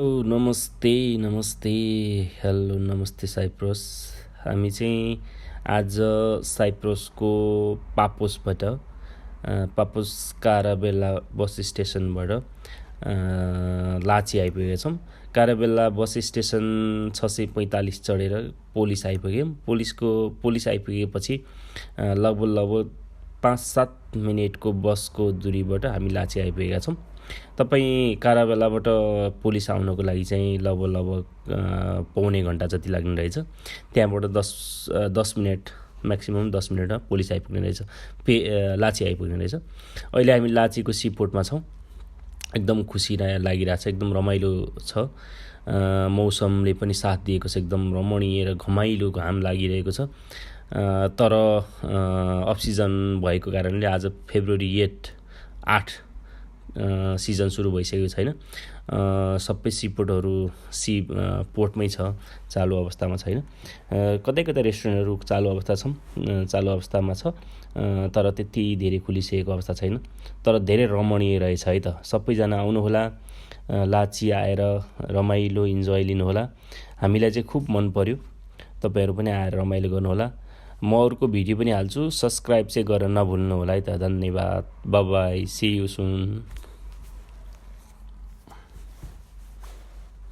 नमस्ते नमस्ते हेलो नमस्ते साइप्रस। हामी चाहिँ आज साइप्रसको पापोस काराबेला बस स्टेसनबाट लाची आइपुगेका छौँ। काराबेला बस स्टेसन 645 चढेर पोलिस आइपुग्यौँ। पोलिस आइपुगेपछि लगभग 5-7 मिनेटको बसको दूरीबाट हामी लाची आइपुगेका छौँ। तपाईँ काराबेलाबाट पोलिस आउनको लागि चाहिँ लगभग पौने घन्टा जति लाग्ने रहेछ। त्यहाँबाट 10 मिनट म्याक्सिमम् 10 मिनटमा पोलिस आइपुग्ने रहेछ, लाची आइपुग्ने रहेछ। अहिले हामी लाचीको सी पोर्टमा छौँ। एकदम खुसी लागिरहेछ, एकदम रमाइलो छ। मौसमले पनि साथ दिएको छ, एकदम रमणीय र घमाइलो घाम लागिरहेको छ। तर अफ सिजन भएको कारणले आज फेब्रुअरी 8 सिजन सुरु भइसकेको छैन। सबै सिपोर्टहरू पोर्टमै छ, चालु अवस्थामा छैन। कतै रेस्टुरेन्टहरू चालु अवस्थामा छ, तर त्यति धेरै खुलिसकेको अवस्था छैन। तर धेरै रमणीय रहेछ है त। सबैजना आउनुहोला, लाची आएर रमाइलो इन्जोय लिनुहोला। हामीलाई चाहिँ खुब मन पर्यो, तपाईँहरू पनि आएर रमाइलो गर्नुहोला। म अरूको भिडियो पनि हाल्छु, सब्सक्राइब चाहिँ गरेर नभुल्नु होला है त। धन्यवाद, bye bye, see you soon.